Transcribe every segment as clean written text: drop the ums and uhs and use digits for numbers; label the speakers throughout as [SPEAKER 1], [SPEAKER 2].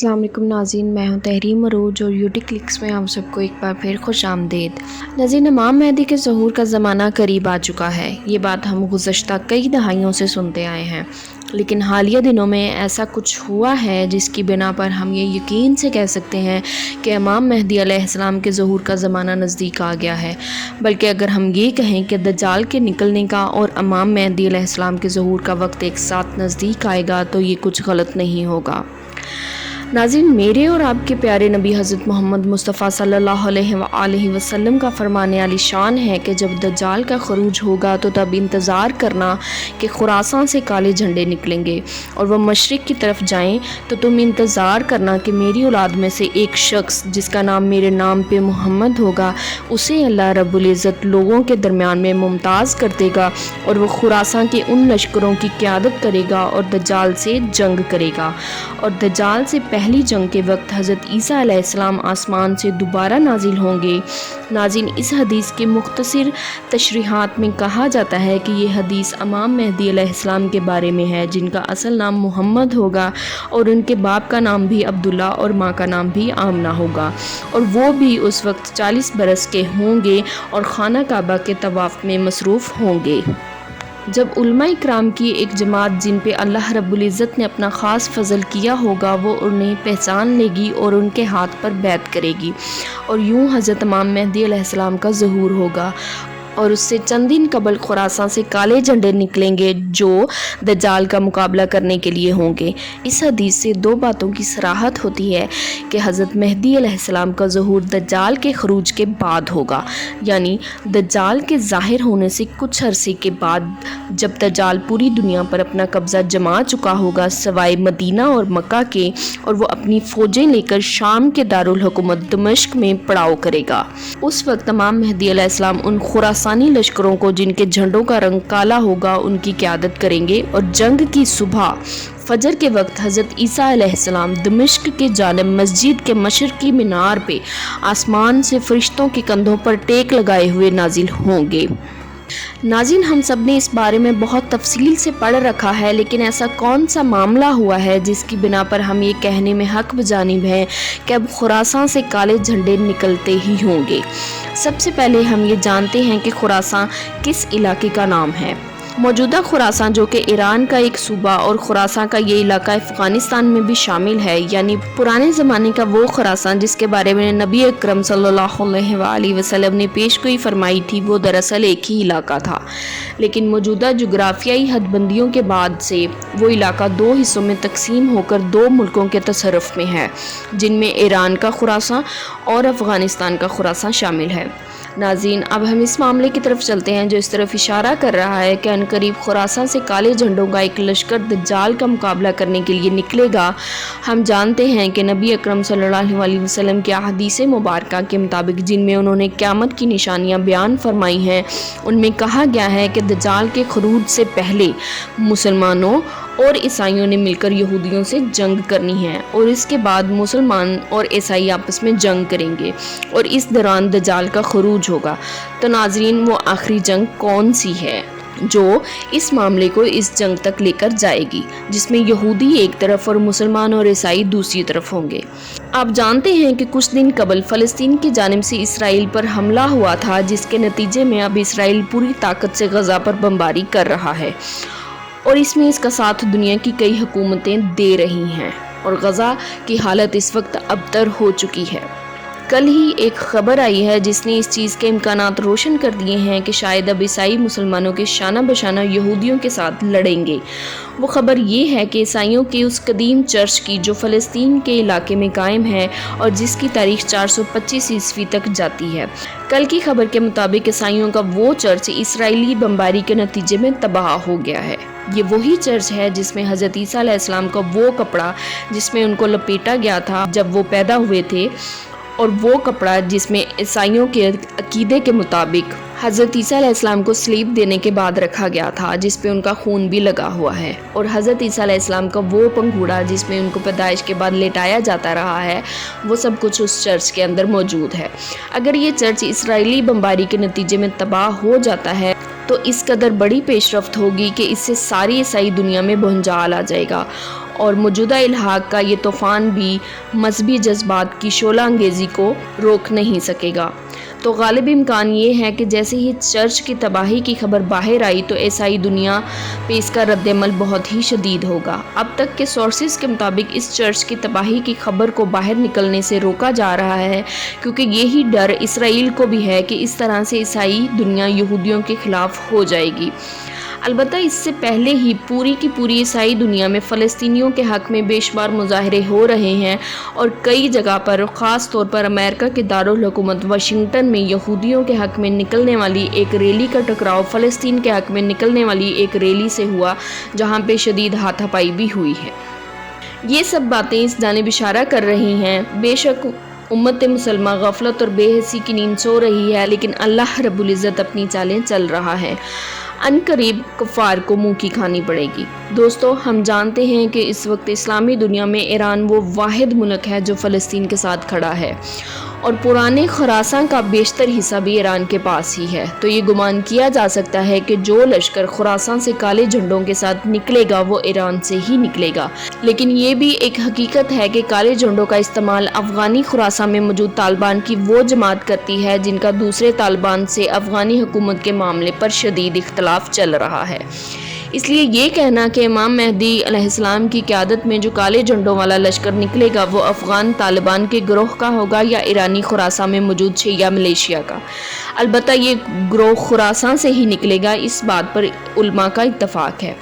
[SPEAKER 1] अस्सलाम वालेकुम नाज़रीन, मैं हूं तहरीम मरूज और यूटी क्लिक्स में आप सबको एक बार फिर खुश आमदीद। नाज़रीन, इमाम मेहदी के ज़हूर का ज़माना करीब आ चुका है। ये बात हम गुज़श्ता कई दहाइयों से सुनते आए हैं, लेकिन हालिया दिनों में ऐसा कुछ हुआ है जिसकी बिना पर हम ये यकीन से कह सकते हैं कि इमाम मेहदी अलैहिस्सलाम के ज़हूर का ज़माना नज़दीक आ गया है। बल्कि अगर हम ये कहें कि दज्जाल के निकलने का और इमाम मेहदी अलैहिस्सलाम के ज़हूर का वक्त एक साथ नज़दीक आएगा तो ये कुछ गलत नहीं होगा। नाज़रीन, मेरे और आपके प्यारे नबी हज़रत मोहम्मद मुस्तफ़ा सल्लल्लाहु अलैहि वसल्लम का फरमाने आली शान है कि जब दज्जाल का खरूज होगा तो तब इंतज़ार करना कि खुरासान से काले झंडे निकलेंगे और वह मशरिक़ की तरफ जाएं, तो तुम इंतज़ार करना कि मेरी औलाद में से एक शख्स जिसका नाम मेरे नाम पे मोहम्मद होगा, उसे अल्लाह रब्बुल इज़्ज़त लोगों के दरमियान में मुमताज़ कर देगा और वह खुरासान के उन लश्करों की क़यादत करेगा और दज्जाल से जंग करेगा। और दज्जाल से पहली जंग के वक्त हज़रत ईसा अलैहिस्सलाम आसमान से दोबारा नाजिल होंगे। नाज़रीन, इस हदीस के मुख्तसर तशरीहात में कहा जाता है कि ये हदीस इमाम मेहदी अलैहिस्सलाम के बारे में है, जिनका असल नाम मोहम्मद होगा और उनके बाप का नाम भी अब्दुल्ला और माँ का नाम भी आमना होगा, और वो भी उस वक्त 40 बरस के होंगे और खाना काबा के तवाफ़ में मसरूफ़ होंगे। जब उलमा इकराम की एक जमात जिन पे अल्लाह रब्बुल इज़्ज़त ने अपना ख़ास फ़ज़ल किया होगा वो उन्हें पहचान लेगी और उनके हाथ पर बैत करेगी, और यूँ हज़रत इमाम मेहदी अलैहिस्सलाम का ज़हूर होगा और उससे चंद दिन कबल खुरासान से काले झंडे निकलेंगे जो दज्जाल का मुकाबला करने के लिए होंगे। इस हदीस से दो बातों की सराहत होती है कि हज़रत मेहदी अलैहिस्सलाम का ज़हूर दज्जाल के खरूज के बाद होगा, यानी दज्जाल के ज़ाहिर होने से कुछ अरसे के बाद, जब दज्जाल पूरी दुनिया पर अपना कब्ज़ा जमा चुका होगा सवाए मदीना और मक्का के, और वो अपनी फ़ौजें लेकर शाम के दारुल हुकूमत दमिश्क में पड़ाव करेगा। उस वक्त इमाम मेहदी अलैहिस्सलाम उन खुरासानी लश्करों को जिनके झंडों का रंग काला होगा उनकी क़यादत करेंगे, और जंग की सुबह फजर के वक्त हज़रत ईसा अलैहिस्सलाम दमिश्क के जानिब मस्जिद के मशरक़ी मीनार पे आसमान से फरिश्तों के कंधों पर टेक लगाए हुए नाजिल होंगे। नाज़रीन, हम सब ने इस बारे में बहुत तफसील से पढ़ रखा है, लेकिन ऐसा कौन सा मामला हुआ है जिसकी बिना पर हम ये कहने में हक़ बजानिब हैं कि अब खुरासान से काले झंडे निकलते ही होंगे। सबसे पहले हम ये जानते हैं कि खुरासान किस इलाके का नाम है। मौजूदा खुरासान जो कि ईरान का एक सूबा और खुरासान का ये इलाका अफ़ग़ानिस्तान में भी शामिल है, यानी पुराने ज़माने का वो खुरासान जिसके बारे में नबी अकरम सल्लल्लाहु अलैहि वसल्लम ने पेशगोई फरमाई थी, वो दरअसल एक ही इलाका था। लेकिन मौजूदा जोग्राफियाई हदबंदियों के बाद से वो इलाका दो हिस्सों में तकसीम होकर दो मुल्कों के तसर्रुफ़ में है, जिनमें ईरान का खुरासान और अफ़ग़ानिस्तान का खुरासान शामिल है। नाज़रीन, अब हम इस मामले की तरफ चलते हैं जो इस तरफ इशारा कर रहा है कि अनकरीब खुरासान से काले झंडों का एक लश्कर दज्जाल का मुकाबला करने के लिए निकलेगा। हम जानते हैं कि नबी अकरम सल्लल्लाहु अलैहि वसल्लम की अहादीस मुबारका के मुताबिक, जिनमें उन्होंने क़यामत की निशानियां बयान फरमाई हैं, उनमें कहा गया है कि दज्जाल के खरूज से पहले मुसलमानों और ईसाइयों ने मिलकर यहूदियों से जंग करनी है, और इसके बाद मुसलमान और ईसाई आपस में जंग करेंगे और इस दौरान दज्जाल का खरूज होगा। तो नाज़रीन, वो आखिरी जंग कौन सी है जो इस मामले को इस जंग तक लेकर जाएगी, जिसमें यहूदी एक तरफ और मुसलमान और ईसाई दूसरी तरफ होंगे। आप जानते हैं कि कुछ दिन कबल फ़लस्तीन की जानिब से इसराइल पर हमला हुआ था, जिसके नतीजे में अब इसराइल पूरी ताकत से गज़ा पर बमबारी कर रहा है, और इसमें इसका साथ दुनिया की कई हुकूमतें दे रही हैं, और गज़ा की हालत इस वक्त अबतर हो चुकी है। कल ही एक ख़बर आई है जिसने इस चीज़ के इम्कानात रोशन कर दिए हैं कि शायद अब ईसाई मुसलमानों के शाना बशाना यहूदियों के साथ लड़ेंगे। वो ख़बर ये है कि ईसाइयों के उस कदीम चर्च की जो फ़लस्तीन के इलाके में कायम है और जिसकी तारीख़ 425 ईस्वी तक जाती है। कल की खबर के मुताबिक ईसाइयों का वो चर्च इसराइली बमबारी के नतीजे में तबाह हो गया है। ये वही चर्च है जिसमें हज़रत ईसा अलैहिस्सलाम का वो कपड़ा जिसमें उनको लपेटा गया था जब वो पैदा हुए थे, और वो कपड़ा जिसमें ईसाइयों के अकीदे के मुताबिक हज़रत ईसा अलैहिस्सलाम को सलीब देने के बाद रखा गया था, जिस पे उनका खून भी लगा हुआ है, और हज़रत ईसा अलैहिस्सलाम का वो पंघूड़ा जिसमें उनको पैदाइश के बाद लेटाया जाता रहा है, वो सब कुछ उस चर्च के अंदर मौजूद है। अगर ये चर्च इसराइली बमबारी के नतीजे में तबाह हो जाता है तो इस कदर बड़ी पेशरफ्त होगी कि इससे सारी ईसाई दुनिया में भंजाल आ जाएगा, اور موجودہ الحاق کا یہ طوفان بھی مذہبی جذبات کی شعلہ انگیزی کو روک نہیں سکے گا۔ تو غالب امکان یہ ہے کہ جیسے ہی چرچ کی تباہی کی خبر باہر آئی تو عیسائی دنیا پہ اس کا رد عمل بہت ہی شدید ہوگا۔ اب تک کے سورسز کے مطابق اس چرچ کی تباہی کی خبر کو باہر نکلنے سے روکا جا رہا ہے، کیونکہ یہی ڈر اسرائیل کو بھی ہے کہ اس طرح سے عیسائی دنیا یہودیوں کے خلاف ہو جائے گی۔ البتہ اس سے پہلے ہی پوری کی پوری عیسائی دنیا میں فلسطینیوں کے حق میں بے شمار مظاہرے ہو رہے ہیں، اور کئی جگہ پر خاص طور پر امریکہ کے دارالحکومت واشنگٹن میں یہودیوں کے حق میں نکلنے والی ایک ریلی کا ٹکراؤ فلسطین کے حق میں نکلنے والی ایک ریلی سے ہوا، جہاں پہ شدید ہاتھا پائی بھی ہوئی ہے۔ یہ سب باتیں اس جانب اشارہ کر رہی ہیں بے شک امت مسلمہ غفلت اور بے حسی کی نیند سو رہی ہے، لیکن اللہ رب العزت اپنی چالیں چل رہا ہے۔ ان قریب کفار کو منہ کی کھانی پڑے گی۔ دوستو، ہم جانتے ہیں کہ اس وقت اسلامی دنیا میں ایران وہ واحد ملک ہے جو فلسطین کے ساتھ کھڑا ہے، اور پرانے خراساں کا بیشتر حصہ بھی ایران کے پاس ہی ہے۔ تو یہ گمان کیا جا سکتا ہے کہ جو لشکر خراساں سے کالے جھنڈوں کے ساتھ نکلے گا وہ ایران سے ہی نکلے گا۔ لیکن یہ بھی ایک حقیقت ہے کہ کالے جھنڈوں کا استعمال افغانی خراساں میں موجود طالبان کی وہ جماعت کرتی ہے جن کا دوسرے طالبان سے افغانی حکومت کے معاملے پر شدید اختلاف چل رہا ہے۔ اس لیے یہ کہنا کہ امام مہدی علیہ السلام کی قیادت میں جو کالے جھنڈوں والا لشکر نکلے گا وہ افغان طالبان کے گروہ کا ہوگا یا ایرانی خراساں میں موجود شیعہ ملیشیا کا، البتہ یہ گروہ خراساں سے ہی نکلے گا، اس بات پر علماء کا اتفاق ہے۔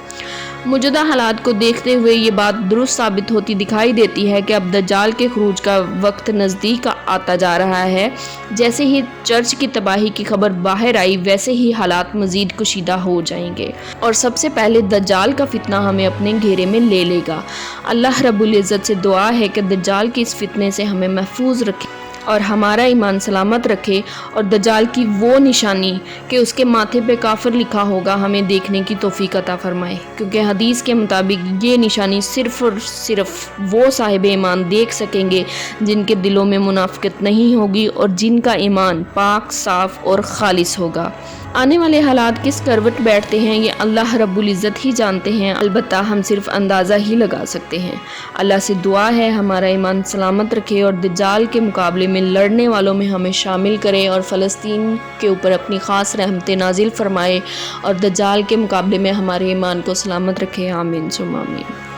[SPEAKER 1] موجودہ حالات کو دیکھتے ہوئے یہ بات درست ثابت ہوتی دکھائی دیتی ہے کہ اب دجال کے خروج کا وقت نزدیک آتا جا رہا ہے۔ جیسے ہی چرچ کی تباہی کی خبر باہر آئی ویسے ہی حالات مزید کشیدہ ہو جائیں گے، اور سب سے پہلے دجال کا فتنہ ہمیں اپنے گھیرے میں لے لے گا۔ اللہ رب العزت سے دعا ہے کہ دجال کے اس فتنے سے ہمیں محفوظ رکھے اور ہمارا ایمان سلامت رکھے، اور دجال کی وہ نشانی کہ اس کے ماتھے پہ کافر لکھا ہوگا ہمیں دیکھنے کی توفیق عطا فرمائے، کیونکہ حدیث کے مطابق یہ نشانی صرف اور صرف وہ صاحب ایمان دیکھ سکیں گے جن کے دلوں میں منافقت نہیں ہوگی اور جن کا ایمان پاک، صاف اور خالص ہوگا۔ آنے والے حالات کس کروٹ بیٹھتے ہیں یہ اللہ رب العزت ہی جانتے ہیں، البتہ ہم صرف اندازہ ہی لگا سکتے ہیں۔ اللہ سے دعا ہے ہمارا ایمان سلامت رکھے اور دجال کے مقابلے میں لڑنے والوں میں ہمیں شامل کرے، اور فلسطین کے اوپر اپنی خاص رحمتیں نازل فرمائے، اور دجال کے مقابلے میں ہمارے ایمان کو سلامت رکھے۔ آمین ثم آمین۔